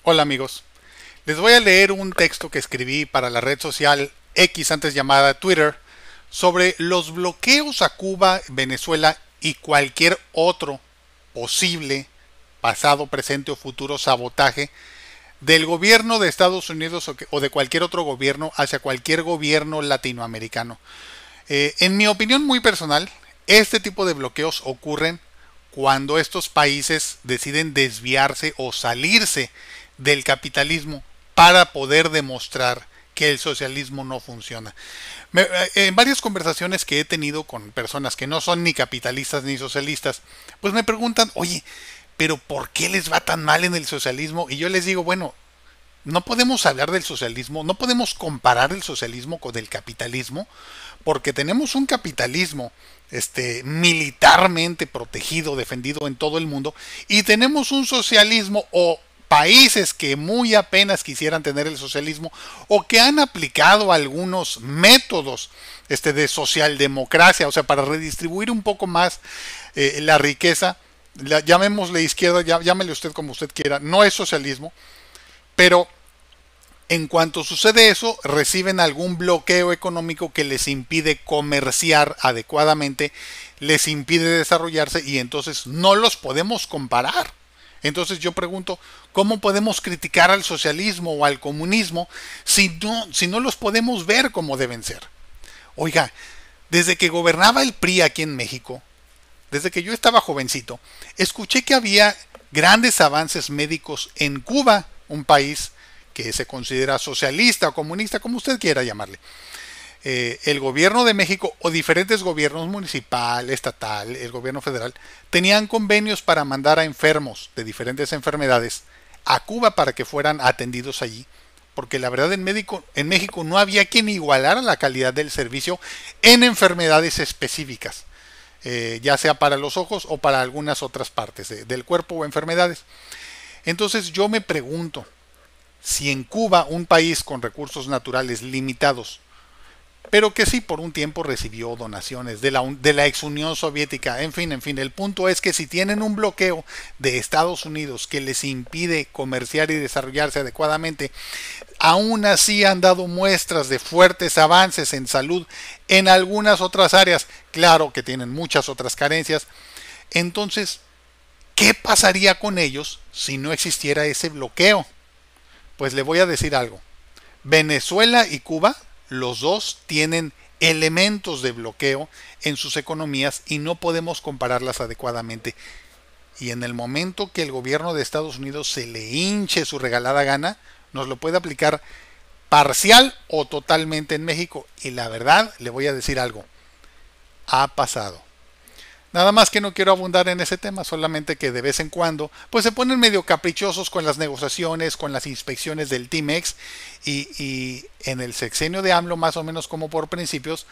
Hola amigos, les voy a leer un texto que escribí para la red social X antes llamada Twitter sobre los bloqueos a Cuba, Venezuela y cualquier otro posible pasado, presente o futuro sabotaje del gobierno de Estados Unidos o de cualquier otro gobierno hacia cualquier gobierno latinoamericano. En mi opinión muy personal, este tipo de bloqueos ocurren cuando estos países deciden desviarse o salirse del capitalismo para poder demostrar que el socialismo no funciona. En varias conversaciones que he tenido con personas que no son ni capitalistas ni socialistas, pues me preguntan, oye, pero ¿por qué les va tan mal en el socialismo? Y yo les digo, bueno, no podemos hablar del socialismo, no podemos comparar el socialismo con el capitalismo, porque tenemos un capitalismo militarmente protegido, defendido en todo el mundo, y tenemos un socialismo o países que muy apenas quisieran tener el socialismo o que han aplicado algunos métodos de socialdemocracia, o sea, para redistribuir un poco más la riqueza, llamémosle izquierda, llámele usted como usted quiera, no es socialismo, pero en cuanto sucede eso, reciben algún bloqueo económico que les impide comerciar adecuadamente, les impide desarrollarse y entonces no los podemos comparar. Entonces yo pregunto, ¿cómo podemos criticar al socialismo o al comunismo si no los podemos ver como deben ser? Oiga, desde que gobernaba el PRI aquí en México, desde que yo estaba jovencito, escuché que había grandes avances médicos en Cuba, un país que se considera socialista o comunista, como usted quiera llamarle. El gobierno de México o diferentes gobiernos municipal, estatal, el gobierno federal, tenían convenios para mandar a enfermos de diferentes enfermedades a Cuba para que fueran atendidos allí, porque la verdad en México no había quien igualara la calidad del servicio en enfermedades específicas, ya sea para los ojos o para algunas otras partes del cuerpo o enfermedades. Entonces yo me pregunto, si en Cuba, un país con recursos naturales limitados, pero que sí por un tiempo recibió donaciones de la ex Unión Soviética, en fin, el punto es que si tienen un bloqueo de Estados Unidos que les impide comerciar y desarrollarse adecuadamente, aún así han dado muestras de fuertes avances en salud en algunas otras áreas, claro que tienen muchas otras carencias, entonces, ¿qué pasaría con ellos si no existiera ese bloqueo? Pues le voy a decir algo. Venezuela y Cuba, los dos tienen elementos de bloqueo en sus economías y no podemos compararlas adecuadamente. Y en el momento que el gobierno de Estados Unidos se le hinche su regalada gana, nos lo puede aplicar parcial o totalmente en México. Y la verdad, le voy a decir algo. Ha pasado. Nada más que no quiero abundar en ese tema, solamente que de vez en cuando pues se ponen medio caprichosos con las negociaciones, con las inspecciones del TIMEX y en el sexenio de AMLO más o menos como por principios,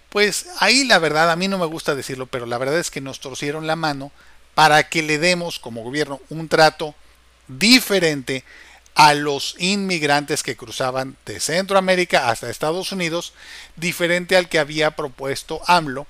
pues ahí la verdad a mí no me gusta decirlo, pero la verdad es que nos torcieron la mano para que le demos como gobierno un trato diferente a los inmigrantes que cruzaban de Centroamérica hasta Estados Unidos, diferente al que había propuesto AMLO.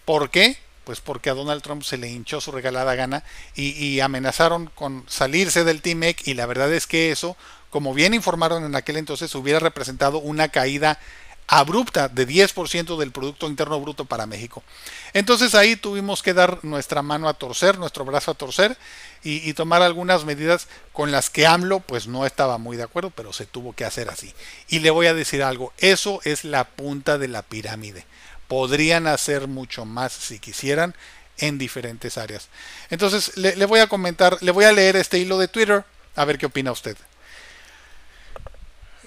¿Por qué? Pues porque a Donald Trump se le hinchó su regalada gana y amenazaron con salirse del TIMEC y la verdad es que eso, como bien informaron en aquel entonces, hubiera representado una caída abrupta de 10% del Producto Interno Bruto para México. Entonces ahí tuvimos que dar nuestra mano a torcer, nuestro brazo a torcer y tomar algunas medidas con las que AMLO pues no estaba muy de acuerdo, pero se tuvo que hacer así. Y le voy a decir algo, eso es la punta de la pirámide. Podrían hacer mucho más si quisieran en diferentes áreas. Entonces le voy a comentar, le voy a leer este hilo de Twitter, a ver qué opina usted.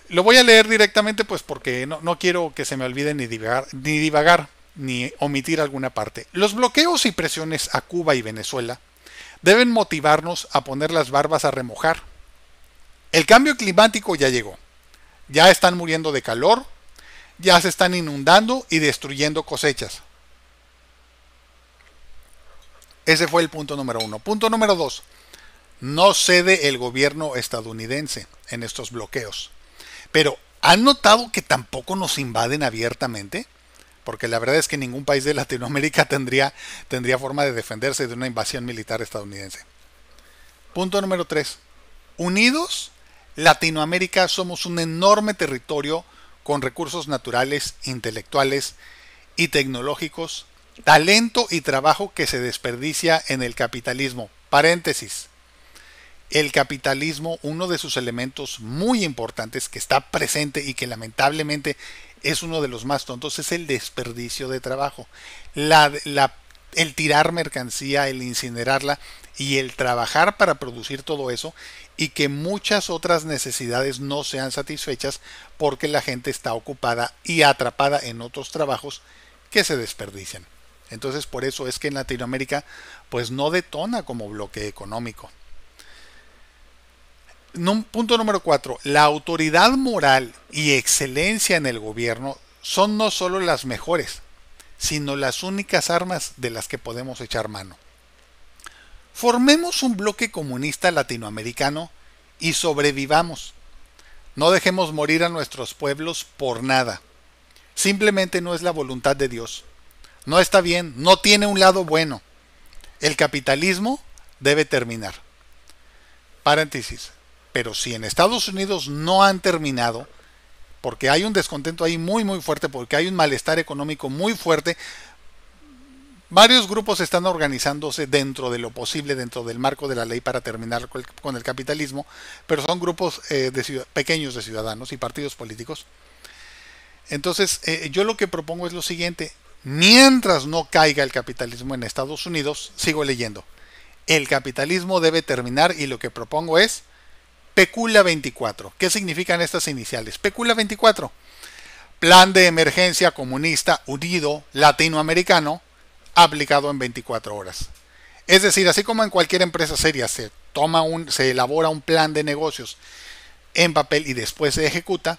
Lo voy a leer directamente pues porque no quiero que se me olvide ni omitir alguna parte. Los bloqueos y presiones a Cuba y Venezuela deben motivarnos a poner las barbas a remojar. El cambio climático ya llegó. Ya están muriendo de calor, ya se están inundando y destruyendo cosechas. Ese fue el punto número uno. Punto número dos. No cede el gobierno estadounidense en estos bloqueos. Pero ¿han notado que tampoco nos invaden abiertamente? Porque la verdad es que ningún país de Latinoamérica tendría forma de defenderse de una invasión militar estadounidense. Punto número tres. Unidos Latinoamérica somos un enorme territorio con recursos naturales, intelectuales y tecnológicos, talento y trabajo que se desperdicia en el capitalismo. Paréntesis. El capitalismo, uno de sus elementos muy importantes que está presente y que lamentablemente es uno de los más tontos, es el desperdicio de trabajo. El tirar mercancía, el incinerarla y el trabajar para producir todo eso y que muchas otras necesidades no sean satisfechas porque la gente está ocupada y atrapada en otros trabajos que se desperdician. Entonces por eso es que en Latinoamérica pues no detona como bloque económico. Punto número 4. La autoridad moral y excelencia en el gobierno son no solo las mejores, sino las únicas armas de las que podemos echar mano. Formemos un bloque comunista latinoamericano y sobrevivamos. No dejemos morir a nuestros pueblos por nada. Simplemente no es la voluntad de Dios. No está bien, no tiene un lado bueno. El capitalismo debe terminar. Paréntesis. Pero si en Estados Unidos no han terminado, porque hay un descontento ahí muy fuerte, porque hay un malestar económico muy fuerte, varios grupos están organizándose dentro de lo posible, dentro del marco de la ley para terminar con el capitalismo, pero son grupos pequeños de ciudadanos y partidos políticos. Entonces, yo lo que propongo es lo siguiente: mientras no caiga el capitalismo en Estados Unidos, sigo leyendo, el capitalismo debe terminar y lo que propongo es PECULA 24. ¿Qué significan estas iniciales? PECULA 24. Plan de Emergencia Comunista Unido Latinoamericano aplicado en 24 horas. Es decir, así como en cualquier empresa seria se elabora un plan de negocios en papel y después se ejecuta,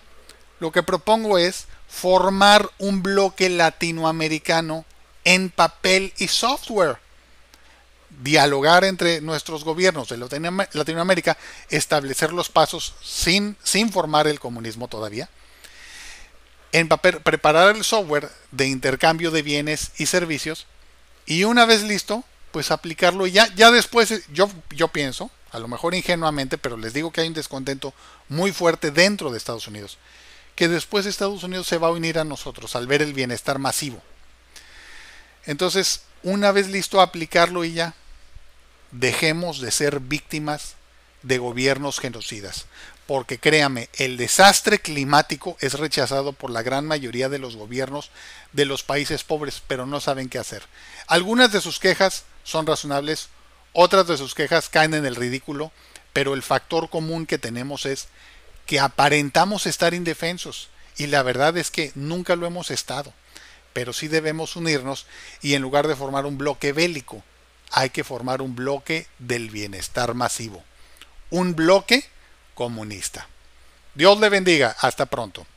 lo que propongo es formar un bloque latinoamericano en papel y software. Dialogar entre nuestros gobiernos de Latinoamérica, establecer los pasos sin formar el comunismo todavía, en papel, preparar el software de intercambio de bienes y servicios y una vez listo, pues aplicarlo y ya después yo pienso, a lo mejor ingenuamente, pero les digo que hay un descontento muy fuerte dentro de Estados Unidos, que después Estados Unidos se va a unir a nosotros al ver el bienestar masivo. Entonces, una vez listo, aplicarlo y ya. Dejemos de ser víctimas de gobiernos genocidas, porque créame, el desastre climático es rechazado por la gran mayoría de los gobiernos de los países pobres, pero no saben qué hacer. Algunas de sus quejas son razonables, otras de sus quejas caen en el ridículo, pero el factor común que tenemos es que aparentamos estar indefensos y la verdad es que nunca lo hemos estado, pero sí debemos unirnos y en lugar de formar un bloque bélico, hay que formar un bloque del bienestar masivo, un bloque comunista. Dios le bendiga, hasta pronto.